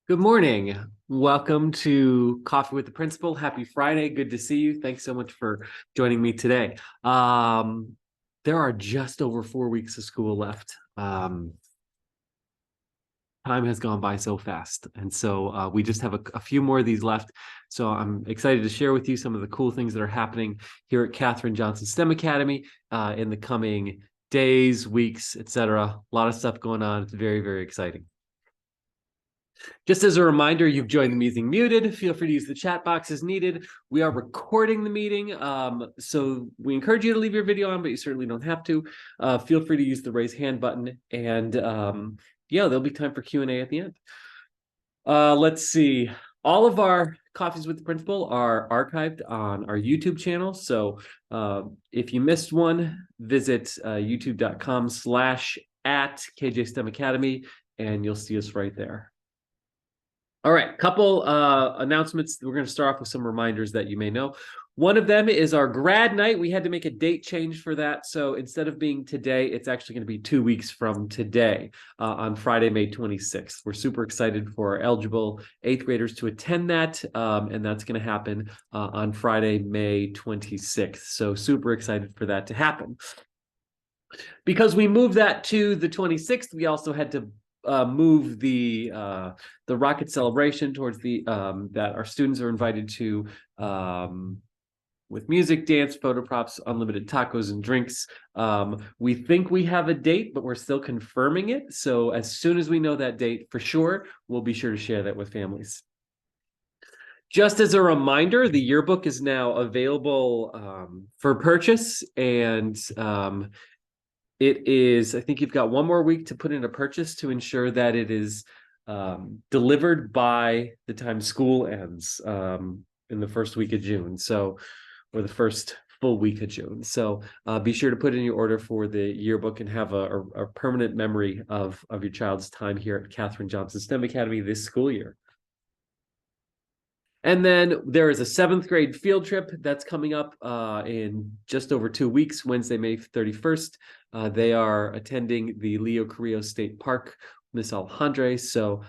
Good morning. Welcome to Coffee with the Principal. Happy Friday. Good to see you. Thanks so much for joining me today. There are just over 4 weeks of school left. Time has gone by so fast. And so we just have a few more of these left. So I'm excited to share with you some of the cool things that are happening here at Katherine Johnson STEM Academy in the coming days, weeks, etc. A lot of stuff going on. It's very, very exciting. Just as a reminder, you've joined the meeting muted. Feel free to use the chat box as needed. We are recording the meeting, so we encourage you to leave your video on, but you certainly don't have to. Feel free to use the raise hand button, and yeah, there'll be time for Q&A at the end. Let's see. All of our Coffees with the Principal are archived on our YouTube channel, so if you missed one, visit youtube.com/@KJ STEM Academy, and you'll see us right there. All right, couple announcements. We're going to start off with some reminders that you may know. One of them is our grad night. We had to make a date change for that. So instead of being today, it's actually going to be 2 weeks from today on Friday, May 26th. We're super excited for our eligible 8th graders to attend that. And that's going to happen on Friday, May 26th. So super excited for that to happen. Because we moved that to the 26th, we also had to move the rocket celebration towards the that our students are invited to with music, dance, photo props, unlimited tacos and drinks. We think we have a date, but we're still confirming it. So as soon as we know that date for sure, we'll be sure to share that with families. Just as a reminder, the yearbook is now available for purchase, and it is, I think you've got one more week to put in a purchase to ensure that it is delivered by the time school ends in the first week of June. So, or the first full week of June. So be sure to put in your order for the yearbook and have a permanent memory of your child's time here at Katherine Johnson STEM Academy this school year. And then there is a 7th grade field trip that's coming up in just over 2 weeks, Wednesday, May 31st. They are attending the Leo Carrillo State Park, Miss Alejandre. So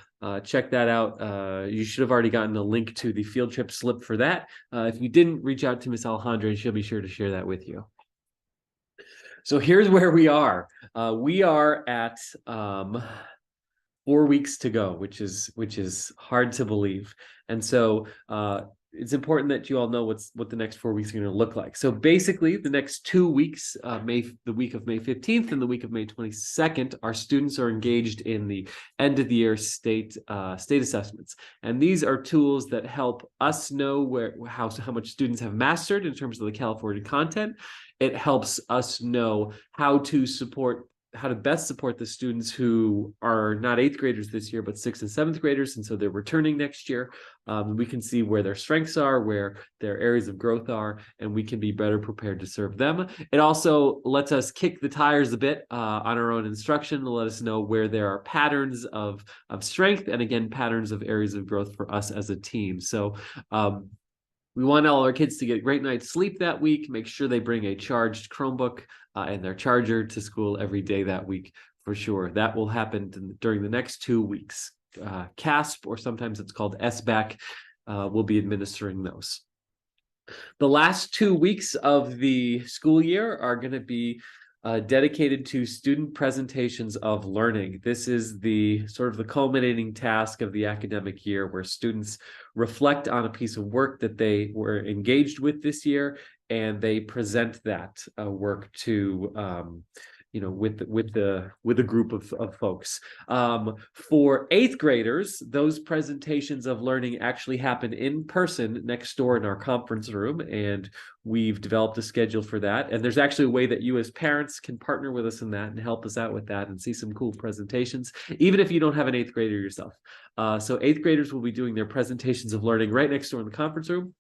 check that out. You should have already gotten a link to the field trip slip for that. If you didn't, reach out to Miss Alejandre. She'll be sure to share that with you. So here's where we are. We are at 4 weeks to go, which is hard to believe. And so it's important that you all know what the next 4 weeks are going to look like. So basically, the next 2 weeks, the week of May 15th and the week of May 22nd, our students are engaged in the end of the year state assessments. And these are tools that help us know how much students have mastered in terms of the California content. It helps us know how to best support the students who are not 8th graders this year, but 6th and 7th graders. And so they're returning next year. We can see where their strengths are, where their areas of growth are, and we can be better prepared to serve them. It also lets us kick the tires a bit on our own instruction to let us know where there are patterns of strength, and again, patterns of areas of growth for us as a team. So we want all our kids to get a great night's sleep that week. Make sure they bring a charged Chromebook and their charger to school every day that week for sure. That will happen during the next 2 weeks. CASP, or sometimes it's called SBAC, will be administering those. The last 2 weeks of the school year are going to be dedicated to student presentations of learning. This is the sort of the culminating task of the academic year, where students reflect on a piece of work that they were engaged with this year, and they present that work to with a group of folks. For 8th graders, those presentations of learning actually happen in person next door in our conference room, and we've developed a schedule for that. And there's actually a way that you as parents can partner with us in that and help us out with that and see some cool presentations, even if you don't have an 8th grader yourself. So 8th graders will be doing their presentations of learning right next door in the conference room.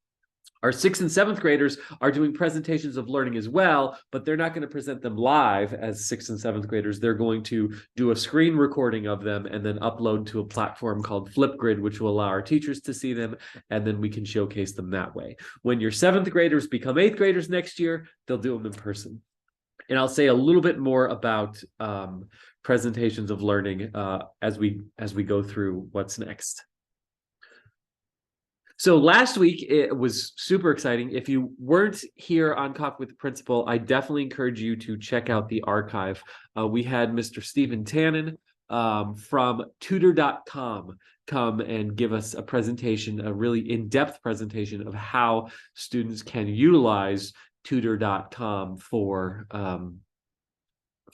Our 6th and 7th graders are doing presentations of learning as well, but they're not going to present them live as 6th and 7th graders. They're going to do a screen recording of them and then upload to a platform called Flipgrid, which will allow our teachers to see them, and then we can showcase them that way. When your 7th graders become 8th graders next year, they'll do them in person. And I'll say a little bit more about presentations of learning as we go through what's next. So last week it was super exciting. If you weren't here on Coffee with the Principal, I definitely encourage you to check out the archive. We had Mr. Stephen Tannen from tutor.com come and give us a presentation, a really in-depth presentation of how students can utilize tutor.com for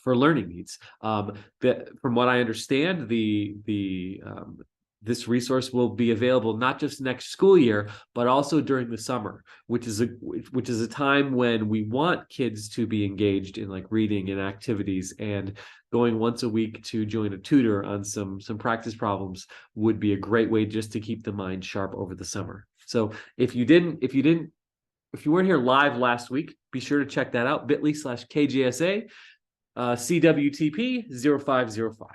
learning needs. From what I understand, this resource will be available not just next school year, but also during the summer, which is a time when we want kids to be engaged in like reading and activities, and going once a week to join a tutor on some practice problems would be a great way just to keep the mind sharp over the summer. So if you weren't here live last week, be sure to check that out, bit.ly/KJSA CWTP 0505.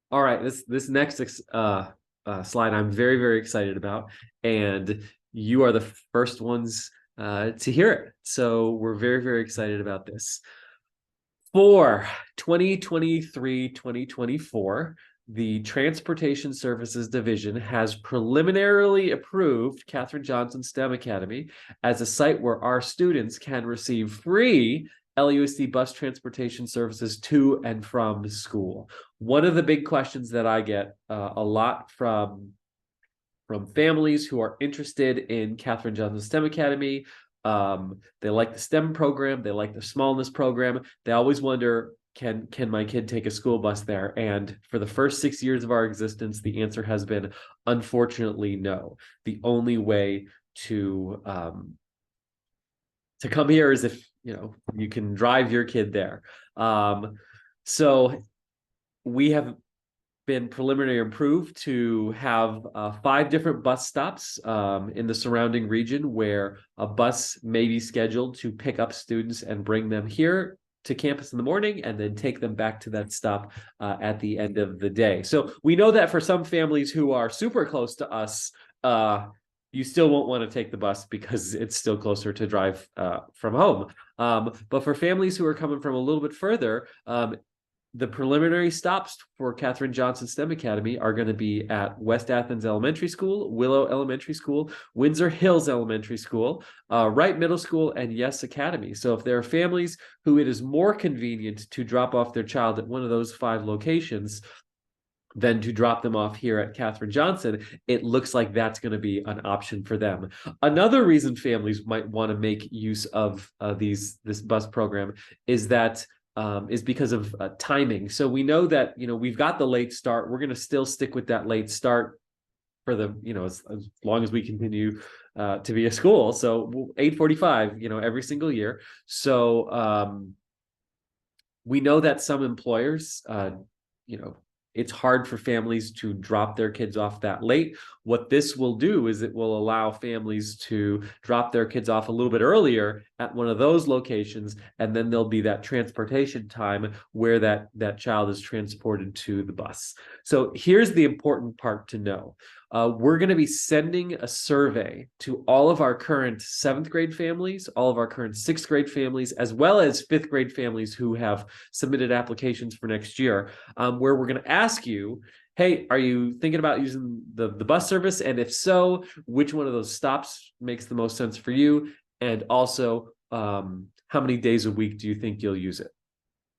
All right, this next slide I'm very, very excited about, and you are the first ones to hear it. So we're very, very excited about this. For 2023-2024, the Transportation Services Division has preliminarily approved Katherine Johnson STEM Academy as a site where our students can receive free LUSD bus transportation services to and from school. One of the big questions that I get a lot from families who are interested in Katherine Johnson STEM Academy, they like the STEM program, they like the smallness program. They always wonder, can my kid take a school bus there? And for the first 6 years of our existence, the answer has been, unfortunately, no. The only way to come here is if you can drive your kid there. So we have been preliminarily approved to have 5 different bus stops in the surrounding region where a bus may be scheduled to pick up students and bring them here to campus in the morning and then take them back to that stop at the end of the day. So we know that for some families who are super close to us, you still won't want to take the bus because it's still closer to drive from home. But for families who are coming from a little bit further, the preliminary stops for Katherine Johnson STEM Academy are going to be at West Athens Elementary School, Willow Elementary School, Windsor Hills Elementary School, Wright Middle School, and Yes Academy. So if there are families who it is more convenient to drop off their child at one of those 5 locations than to drop them off here at Katherine Johnson, it looks like that's going to be an option for them. Another reason families might want to make use of this bus program is because of timing. So we know that we've got the late start. We're going to still stick with that late start for the as long as we continue to be a school. So 8:45 every single year. So we know that some employers it's hard for families to drop their kids off that late. What this will do is it will allow families to drop their kids off a little bit earlier at one of those locations, and then there'll be that transportation time where that child is transported to the bus. So here's the important part to know. We're going to be sending a survey to all of our current 7th grade families, all of our current 6th grade families, as well as 5th grade families who have submitted applications for next year, where we're going to ask you, hey, are you thinking about using the bus service? And if so, which one of those stops makes the most sense for you? And also, how many days a week do you think you'll use it?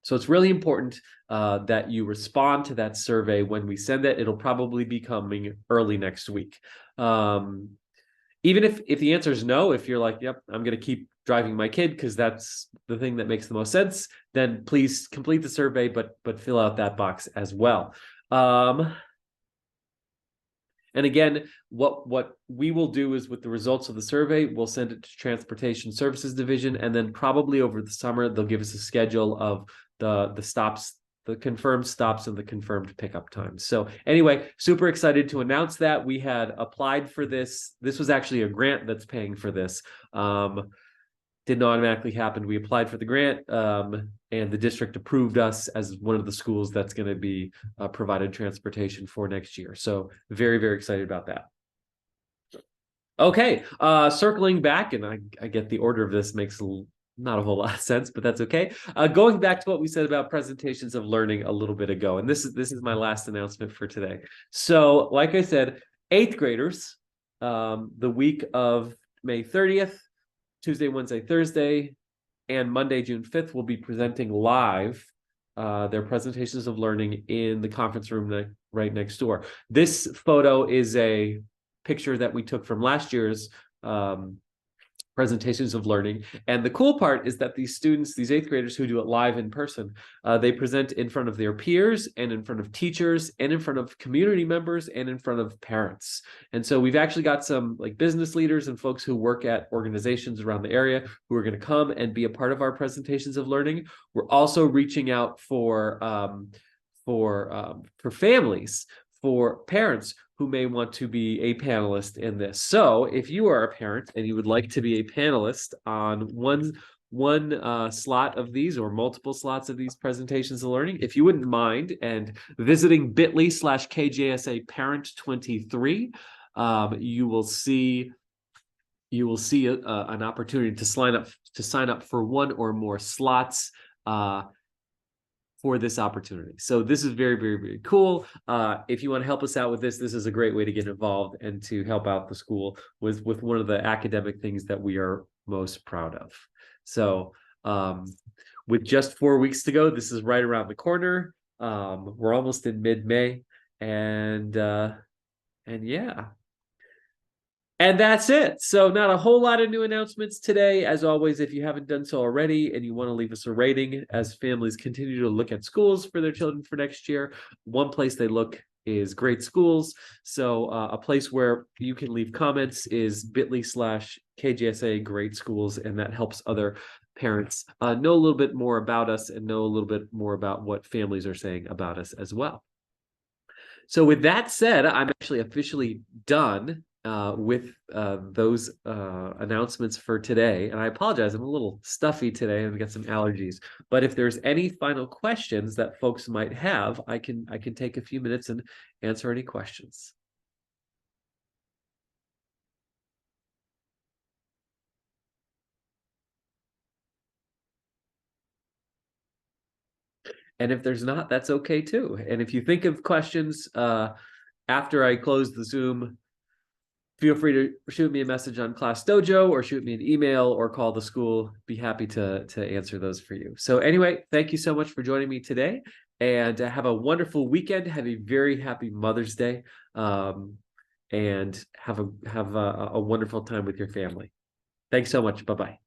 So it's really important that you respond to that survey when we send it. It'll probably be coming early next week. Even if the answer is no, if you're like, yep, I'm going to keep driving my kid because that's the thing that makes the most sense, then please complete the survey, but fill out that box as well. And again, what we will do is with the results of the survey, we'll send it to Transportation Services Division, and then probably over the summer, they'll give us a schedule of the stops, the confirmed stops and the confirmed pickup times. So anyway, super excited to announce that we had applied for this. This was actually a grant that's paying for this. Didn't automatically happen. We applied for the grant, and the district approved us as one of the schools that's going to be provided transportation for next year. So very, very excited about that. Okay, circling back, and I get the order of this makes not a whole lot of sense, but that's okay. Going back to what we said about presentations of learning a little bit ago, and this is my last announcement for today. So like I said, 8th graders, the week of May 30th, Tuesday, Wednesday, Thursday, and Monday, June 5th, will be presenting live their presentations of learning in the conference room right next door. This photo is a picture that we took from last year's presentations of learning. And the cool part is that these students, these 8th graders who do it live in person, they present in front of their peers and in front of teachers and in front of community members and in front of parents. And so we've actually got some like business leaders and folks who work at organizations around the area who are going to come and be a part of our presentations of learning. We're also reaching out for families, for parents who may want to be a panelist in this. So if you are a parent and you would like to be a panelist on one slot of these or multiple slots of these presentations of learning, if you wouldn't mind and visiting bit.ly/KJSA parent 23, you will see an opportunity to sign up for one or more slots for this opportunity. So this is very, very, very cool. If you want to help us out with this is a great way to get involved and to help out the school with one of the academic things that we are most proud of. So with just 4 weeks to go, this is right around the corner. We're almost in mid-May, and yeah. And that's it. So not a whole lot of new announcements today. As always, if you haven't done so already and you want to leave us a rating as families continue to look at schools for their children for next year, one place they look is Great Schools. So a place where you can leave comments is bit.ly/KJSA Great Schools, and that helps other parents know a little bit more about us and know a little bit more about what families are saying about us as well. So with that said, I'm actually officially done with those announcements for today. And I apologize, I'm a little stuffy today. I've got some allergies. But if there's any final questions that folks might have, I can take a few minutes and answer any questions. And if there's not, that's okay too. And if you think of questions after I close the Zoom, feel free to shoot me a message on Class Dojo or shoot me an email or call the school. Be happy to answer those for you. So anyway, thank you so much for joining me today, and have a wonderful weekend. Have a very happy Mother's Day, and have a wonderful time with your family. Thanks so much. Bye-bye.